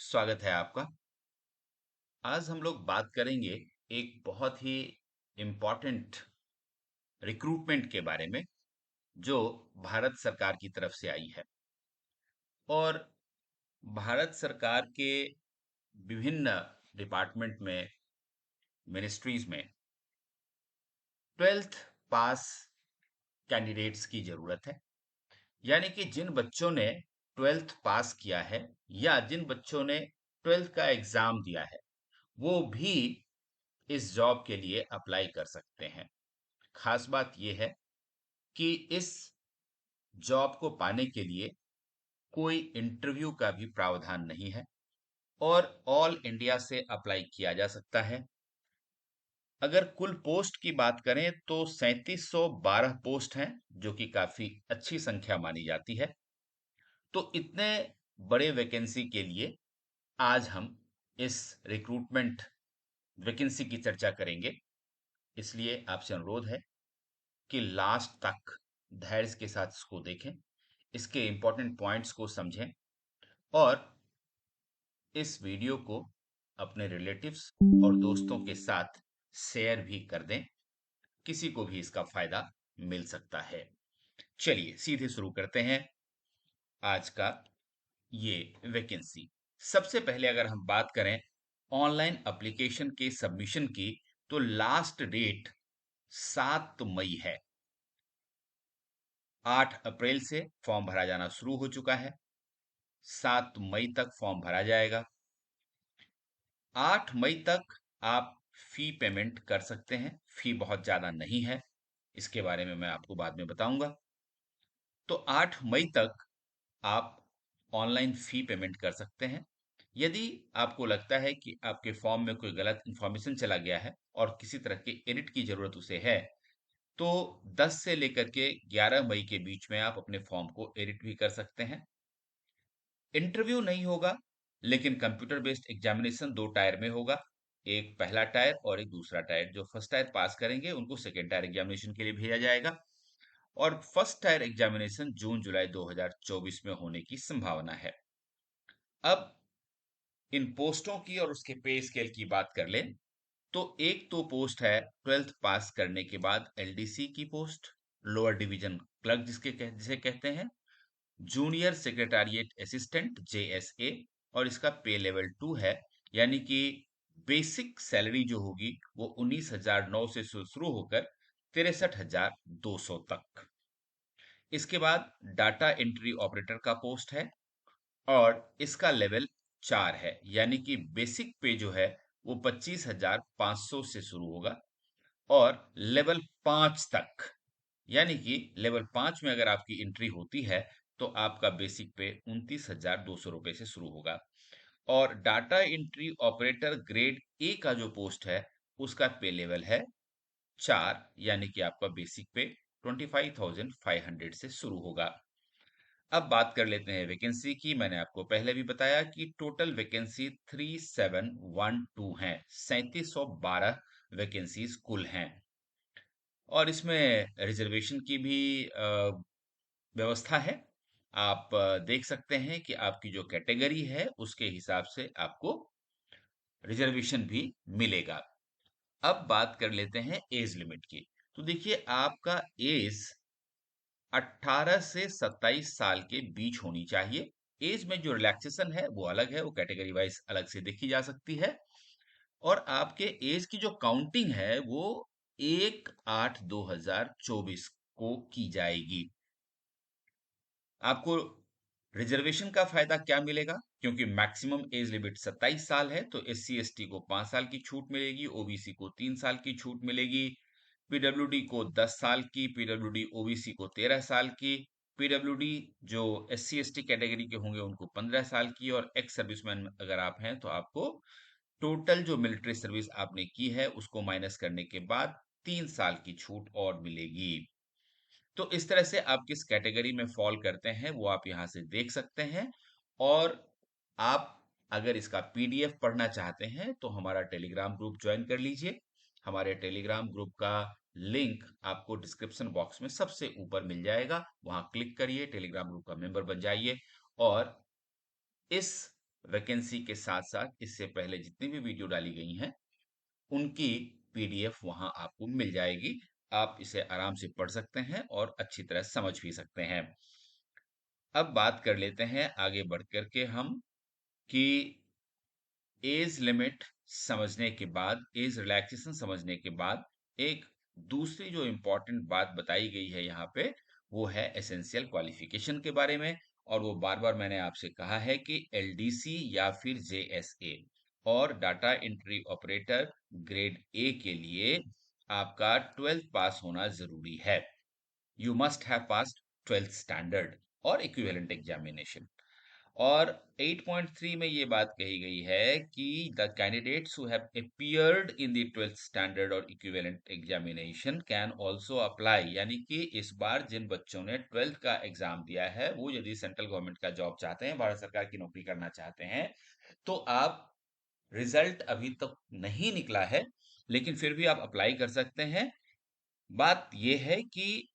स्वागत है आपका। आज हम लोग बात करेंगे एक बहुत ही इम्पोर्टेंट रिक्रूटमेंट के बारे में जो भारत सरकार की तरफ से आई है। और भारत सरकार के विभिन्न डिपार्टमेंट में, मिनिस्ट्रीज में 12th पास कैंडिडेट्स की जरूरत है। यानी कि जिन बच्चों ने 12th पास किया है या जिन बच्चों ने 12th का एग्जाम दिया है, वो भी इस जॉब के लिए अप्लाई कर सकते हैं। खास बात यह है कि इस जॉब को पाने के लिए कोई इंटरव्यू का भी प्रावधान नहीं है और ऑल इंडिया से अप्लाई किया जा सकता है। अगर कुल पोस्ट की बात करें तो 3712 पोस्ट हैं, जो कि काफी अच्छी संख्या मानी जाती है। तो इतने बड़े वैकेंसी के लिए आज हम इस रिक्रूटमेंट वैकेंसी की चर्चा करेंगे। इसलिए आपसे अनुरोध है कि लास्ट तक धैर्य के साथ इसको देखें, इसके इंपॉर्टेंट पॉइंट्स को समझें और इस वीडियो को अपने रिलेटिव्स और दोस्तों के साथ शेयर भी कर दें। किसी को भी इसका फायदा मिल सकता है। चलिए सीधे शुरू करते हैं आज का ये वैकेंसी। सबसे पहले अगर हम बात करें ऑनलाइन एप्लीकेशन के सबमिशन की, तो लास्ट डेट 7 मई है। 8 अप्रैल से फॉर्म भरा जाना शुरू हो चुका है। 7 मई तक फॉर्म भरा जाएगा। 8 मई तक आप फी पेमेंट कर सकते हैं। फी बहुत ज्यादा नहीं है, इसके बारे में मैं आपको बाद में बताऊंगा। तो 8 मई तक आप ऑनलाइन फी पेमेंट कर सकते हैं। यदि आपको लगता है कि आपके फॉर्म में कोई गलत इंफॉर्मेशन चला गया है और किसी तरह के एडिट की जरूरत उसे है, तो 10 से लेकर के 11 मई के बीच में आप अपने फॉर्म को एडिट भी कर सकते हैं। इंटरव्यू नहीं होगा, लेकिन कंप्यूटर बेस्ड एग्जामिनेशन 2 टायर में होगा। एक पहला टायर और एक दूसरा टायर। जो फर्स्ट टायर पास करेंगे उनको सेकेंड टायर एग्जामिनेशन के लिए भेजा जाएगा और फर्स्ट टायर एग्जामिनेशन जून जुलाई 2024 में होने की संभावना है। अब इन पोस्टों की और उसके पे स्केल की बात कर लें, तो एक तो पोस्ट है 12th पास करने के बाद एलडीसी की पोस्ट, लोअर डिवीजन क्लर्क जिसे कहते हैं, जूनियर सेक्रेटारिएट असिस्टेंट जेएसए, और इसका पे लेवल 2 है। यानी कि बेसिक सैलरी जो होगी वो 19,009 से शुरू होकर 63,200 तक। इसके बाद डाटा एंट्री ऑपरेटर का पोस्ट है और इसका लेवल 4 है। यानी कि बेसिक पे जो है वो 25,500 से शुरू होगा और लेवल 5 तक, यानी कि लेवल 5 में अगर आपकी एंट्री होती है तो आपका बेसिक पे 29,200 रुपए से शुरू होगा। और डाटा एंट्री ऑपरेटर ग्रेड ए का जो पोस्ट है उसका पे लेवल है 4, यानी कि आपका बेसिक पे 25,500 से शुरू होगा। अब बात कर लेते हैं वैकेंसी की। मैंने आपको पहले भी बताया कि टोटल वैकेंसी 3712 हैं। 3712 वैकेंसीज कुल हैं और इसमें रिजर्वेशन की भी व्यवस्था है। आप देख सकते हैं कि आपकी जो कैटेगरी है उसके हिसाब से आपको रिजर्वेशन भी मिलेगा। अब बात कर लेते हैं एज लिमिट की। तो देखिए, आपका एज 18 से 27 साल के बीच होनी चाहिए। एज में जो रिलैक्सेशन है वो अलग है, वो कैटेगरी वाइज अलग से देखी जा सकती है। और आपके एज की जो काउंटिंग है वो 1/8/2024 को की जाएगी। आपको रिजर्वेशन का फायदा क्या मिलेगा? क्योंकि मैक्सिमम एज लिमिट 27 साल है, तो एस सी एस टी को 5 साल की छूट मिलेगी, ओबीसी को 3 साल की छूट मिलेगी, पीडब्ल्यूडी को 10 साल की, पीडब्ल्यूडी ओबीसी को 13 साल की, पीडब्ल्यूडी जो S C S T category के होंगे उनको 15 साल की, और एक्स सर्विसमैन अगर आप हैं तो आपको टोटल जो मिलिट्री सर्विस आपने की है उसको माइनस करने के बाद 3 साल की छूट और मिलेगी। तो इस तरह से आप किस कैटेगरी में फॉल करते हैं वो आप यहां से देख सकते हैं। और आप अगर इसका पीडीएफ पढ़ना चाहते हैं तो हमारा टेलीग्राम ग्रुप ज्वाइन कर लीजिए। हमारे टेलीग्राम ग्रुप का लिंक आपको डिस्क्रिप्शन बॉक्स में सबसे ऊपर मिल जाएगा। वहां क्लिक करिए, टेलीग्राम ग्रुप का मेंबर बन जाइए और इस वैकेंसी के साथ साथ इससे पहले जितनी भी वीडियो डाली गई हैं उनकी पीडीएफ वहां आपको मिल जाएगी। आप इसे आराम से पढ़ सकते हैं और अच्छी तरह समझ भी सकते हैं। अब बात कर लेते हैं आगे बढ़ कर के हम कि एज लिमिट समझने के बाद, एज रिलैक्सेशन समझने के बाद, एक दूसरी जो इम्पोर्टेंट बात बताई गई है यहाँ पे, वो है एसेंशियल क्वालिफिकेशन के बारे में। और वो बार बार मैंने आपसे कहा है कि एलडीसी या फिर जेएसए और data entry operator grade A के लिए आपका 12th पास होना जरूरी है। You must have passed 12th standard और इक्विवेलेंट एग्जामिनेशन। और 8.3 में ये बात कही गई है कि the candidates who have appeared in the 12th standard और equivalent examination can also apply, यानी कि इस बार जिन बच्चों ने 12th का एग्जाम दिया है वो यदि सेंट्रल गवर्नमेंट का जॉब चाहते हैं, भारत सरकार की नौकरी करना चाहते हैं, तो आप, रिजल्ट अभी तक नहीं निकला है लेकिन फिर भी आप अप्लाई कर सकते हैं। बात यह है कि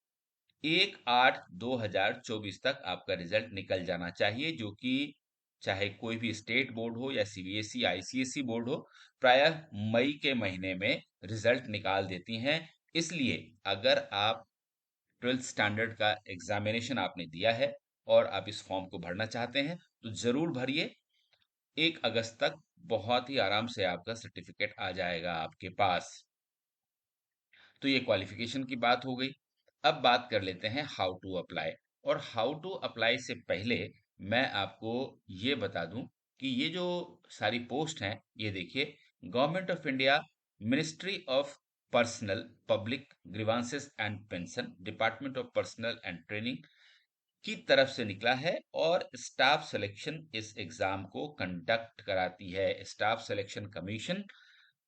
1/8/2024 तक आपका रिजल्ट निकल जाना चाहिए, जो कि चाहे कोई भी स्टेट बोर्ड हो या सीबीएसई आईसीएसई बोर्ड हो, प्रायः मई के महीने में रिजल्ट निकाल देती हैं। इसलिए अगर आप 12th स्टैंडर्ड का एग्जामिनेशन आपने दिया है और आप इस फॉर्म को भरना चाहते हैं तो जरूर भरिए। 1 अगस्त तक बहुत ही आराम से आपका सर्टिफिकेट आ जाएगा आपके पास। तो ये क्वालिफिकेशन की बात हो गई। अब बात कर लेते हैं हाउ टू अप्लाई। और हाउ टू अप्लाई से पहले मैं आपको ये बता दूं कि ये जो सारी पोस्ट हैं, ये देखिए, government of India, ministry of personnel public grievances and pension, department of personal and training की तरफ से निकला है। और स्टाफ सिलेक्शन इस एग्जाम को कंडक्ट कराती है, स्टाफ सिलेक्शन कमीशन।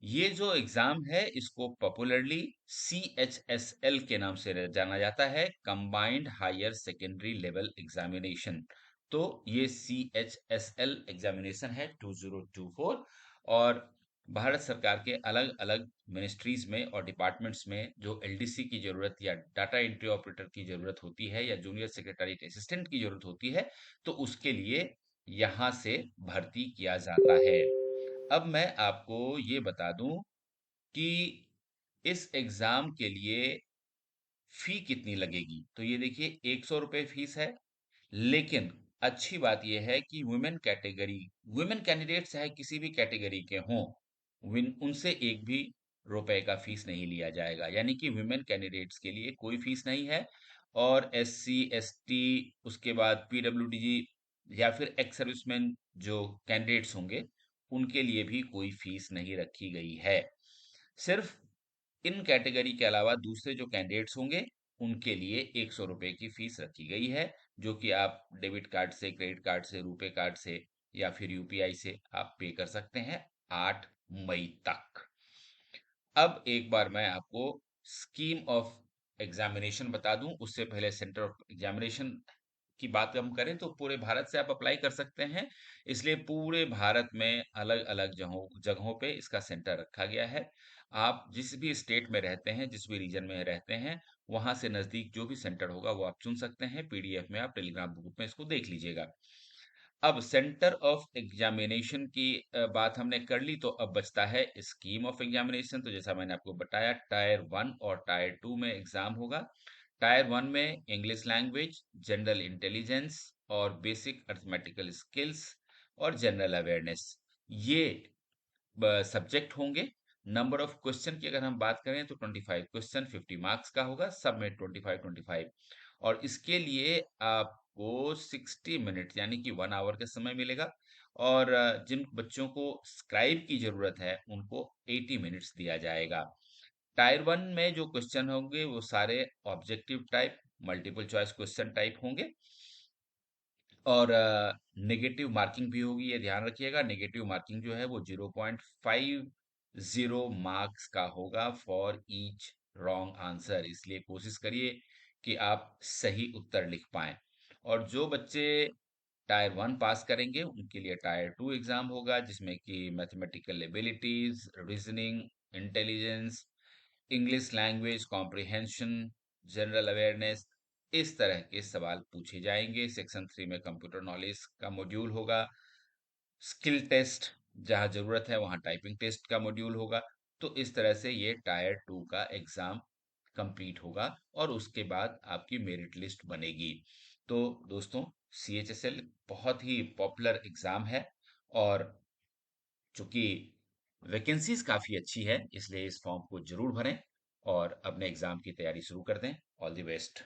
ये जो एग्जाम है इसको पॉपुलरली CHSL के नाम से जाना जाता है, combined higher secondary level examination. तो ये CHSL एग्जामिनेशन है 2024। और भारत सरकार के अलग अलग मिनिस्ट्रीज में और डिपार्टमेंट्स में जो एलडीसी की जरूरत या डाटा एंट्री ऑपरेटर की जरूरत होती है या जूनियर सेक्रेटरी असिस्टेंट की जरूरत होती है, तो उसके लिए यहाँ से भर्ती किया जाता है। अब मैं आपको ये बता दूं कि इस एग्जाम के लिए फी कितनी लगेगी। तो ये देखिए, 100 रुपये फीस है। लेकिन अच्छी बात यह है कि वुमेन कैटेगरी, वुमेन कैंडिडेट चाहे किसी भी कैटेगरी के हों, उनसे एक भी रुपए का फीस नहीं लिया जाएगा, यानी कि वुमेन कैंडिडेट्स के लिए कोई फीस नहीं है। और SC ST, उसके बाद PWDG या फिर एक्स सर्विसमैन जो कैंडिडेट्स होंगे उनके लिए भी कोई फीस नहीं रखी गई है। सिर्फ इन कैटेगरी के अलावा दूसरे जो कैंडिडेट्स होंगे उनके लिए 100 रुपए की फीस रखी गई है, जो कि आप डेबिट कार्ड से, क्रेडिट कार्ड से, रुपे कार्ड से या फिर यूपीआई से आप पे कर सकते हैं 8 मई तक। अब एक बार मैं आपको स्कीम ऑफ एग्जामिनेशन बता दूं, उससे पहले सेंटर ऑफ एग्जामिनेशन की बात हम करें तो पूरे भारत से आप अप्लाई कर सकते हैं। इसलिए पूरे भारत में अलग अलग जगहों जगहों पे इसका सेंटर रखा गया है। आप जिस भी स्टेट में रहते हैं, जिस भी रीजन में रहते हैं, वहां से नजदीक जो भी सेंटर होगा वो आप चुन सकते हैं। पीडीएफ में आप टेलीग्राम ग्रुप में इसको देख लीजिएगा। अब सेंटर ऑफ एग्जामिनेशन की बात हमने कर ली, तो अब बचता है स्कीम ऑफ एग्जामिनेशन। तो जैसा मैंने आपको बताया, टायर 1 और टायर 2 में एग्जाम होगा। टायर 1 में इंग्लिश लैंग्वेज, जनरल इंटेलिजेंस और बेसिक अर्थमेटिकल स्किल्स और जनरल अवेयरनेस, ये सब्जेक्ट होंगे। नंबर ऑफ क्वेश्चन की अगर हम बात करें तो 25 क्वेश्चन 50 मार्क्स का होगा, सब में 25 25। और इसके लिए आपको 60 मिनट यानी कि 1 आवर का समय मिलेगा। और जिन बच्चों को स्क्राइब की जरूरत है उनको 80 मिनट्स दिया जाएगा। टायर 1 में जो क्वेश्चन होंगे वो सारे objective type, multiple choice question type होंगे। और नेगेटिव मार्किंग भी होगी, ये ध्यान रखिएगा। नेगेटिव मार्किंग जो है वो 0.50 मार्क्स का होगा फॉर ईच रॉन्ग आंसर। इसलिए कोशिश करिए कि आप सही उत्तर लिख पाएं। और जो बच्चे टायर 1 पास करेंगे उनके लिए टायर 2 एग्जाम होगा, जिसमें कि mathematical abilities, reasoning, intelligence, English language comprehension, general awareness, इस तरह के सवाल पूछे जाएंगे। सेक्शन 3 में कंप्यूटर नॉलेज का मॉड्यूल होगा। स्किल टेस्ट, जहाँ ज़रूरत है वहाँ टाइपिंग टेस्ट का मॉड्यूल होगा। तो इस तरह से ये टायर 2 का एग्ज़ाम कंप्लीट होगा और उसके बाद आपकी मेरिट लिस्ट बनेगी। तो दोस्तों, सीएचएसएल बहुत ही पॉपुलर एग्ज़ाम है और चूंकि वैकेंसीज काफ़ी अच्छी है, इसलिए इस फॉर्म को जरूर भरें और अपने एग्ज़ाम की तैयारी शुरू कर दें। All the best.